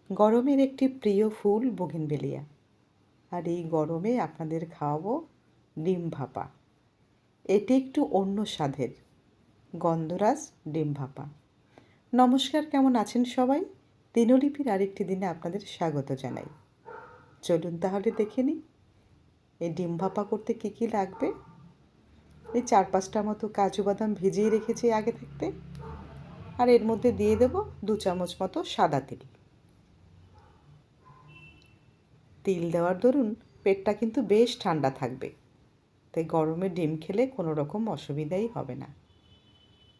গরমের একটি প্রিয় ফুল বোগেনভেলিয়া, আর এই গরমে আপনাদের খাওয়াবো ডিম ভাপা। এটি একটু অন্য স্বাদের গন্ধরাজ ডিম ভাপা। নমস্কার, কেমন আছেন সবাই? দিনলিপির আরেকটি দিনে আপনাদের স্বাগত জানাই। চলুন তাহলে দেখে নিই এই ডিম ভাপা করতে কী কী লাগবে। এই 4-5টা মতো কাজু বাদাম ভিজিয়ে রেখেছি আগে থাকতে, আর এর মধ্যে দিয়ে দেব 2 চামচ মতো সাদা তেল। তিল দেওয়ার দরুন পেটটা কিন্তু বেশ ঠান্ডা থাকবে, তাই গরমে ডিম খেলে কোনো রকম অসুবিধাই হবে না।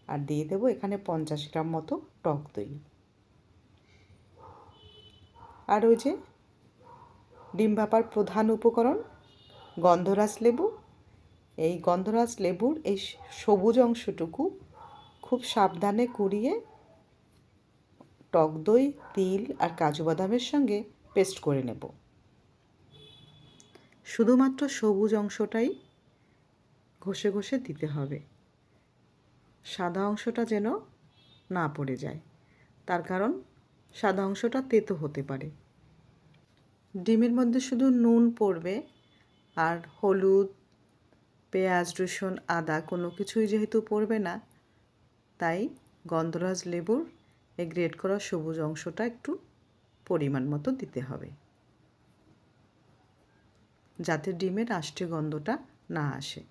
আর দিয়ে দেবো এখানে 50 গ্রাম মতো টক দই। আর ওই যে ডিম ভাপার প্রধান উপকরণ গন্ধরাজ লেবু। এই গন্ধরাজ লেবুর এই সবুজ অংশটুকু খুব সাবধানে কুড়িয়ে টক দই, তিল আর কাজু বাদামের সঙ্গে পেস্ট করে নেব। শুধুমাত্র সবুজ অংশটাই ঘষে ঘষে দিতে হবে, সাদা অংশটা যেন না পড়ে যায়, তার কারণ সাদা অংশটা তেতো হতে পারে। ডিমের মধ্যে শুধু নুন পড়বে, আর হলুদ, পেঁয়াজ, রসুন, আদা কোনো কিছুই যেহেতু পড়বে না, তাই গন্ধরাজ লেবুর এই গ্রেট করা সবুজ অংশটা একটু পরিমাণ মতো দিতে হবে, যাতে ডিমের আষ্টে গন্ধটা না আসে।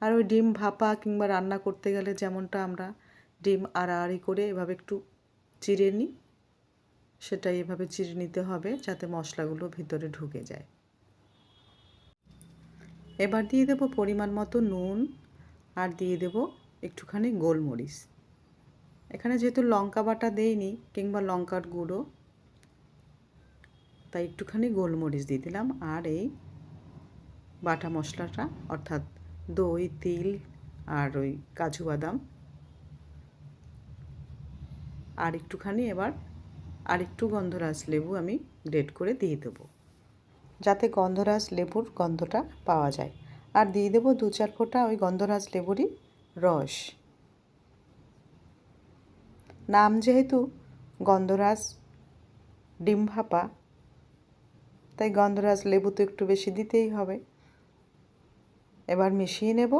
আর ওই ডিম ভাপা কিংবা রান্না করতে গেলে যেমনটা আমরা ডিম আড়াআড়ি করে এভাবে একটু চিড়ে নিই, সেটাই এভাবে চিড়ে নিতে হবে যাতে মশলাগুলো ভিতরে ঢুকে যায়। এবার দিয়ে দেব পরিমাণ মতো নুন, আর দিয়ে দেব একটুখানি গোলমরিচ। এখানে যেহেতু লঙ্কা বাটা দেইনি কিংবা লঙ্কার গুঁড়ো, তাই একটুখানি গোলমরিচ দিয়ে দিলাম। আর এই বাটা মশলাটা অর্থাৎ দই, তিল আর ওই কাজু বাদাম আর একটুখানি এবার আর একটু গন্ধরাজ লেবু আমি গ্রেট করে দিয়ে দেবো, যাতে গন্ধরাজ লেবুর গন্ধটা পাওয়া যায়। আর দিয়ে দেবো 2-4 ফোঁটা ওই গন্ধরাজ লেবুরই রস। নাম যেহেতু গন্ধরাজ ডিম ভাপা, তাই গন্ধরাজ লেবু তো একটু বেশি দিতেই হবে। এবার মিশিয়ে নেব,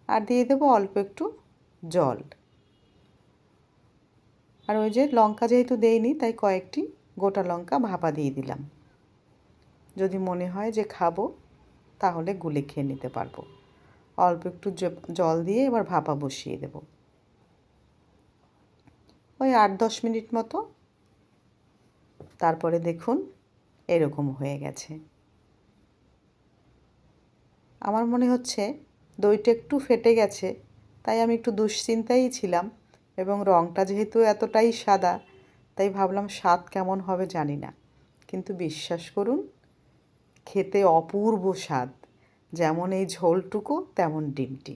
আর দিয়ে দেবো অল্প একটু জল। আর ওই যে লঙ্কা যেহেতু দেইনি, তাই কয়েকটি গোটা লঙ্কা ভাপা দিয়ে দিলাম। যদি মনে হয় যে খাবো, তাহলে গুলে খেয়ে নিতে পারবো। অল্প একটু জল দিয়ে এবার ভাপা বসিয়ে দেব ওই 8-10 মিনিট মতো। তারপরে দেখুন এরকম হয়ে গেছে। আমার মনে হচ্ছে দইটা একটু ফেটে গেছে, তাই আমি একটু দুশ্চিন্তায় ছিলাম, এবং রঙটা যেহেতু এতটাই সাদা, তাই ভাবলাম স্বাদ কেমন হবে জানি না, কিন্তু বিশ্বাস করুন খেতে অপূর্ব স্বাদ। যেমন এই ঝোলটুকু তেমন ডিমটি।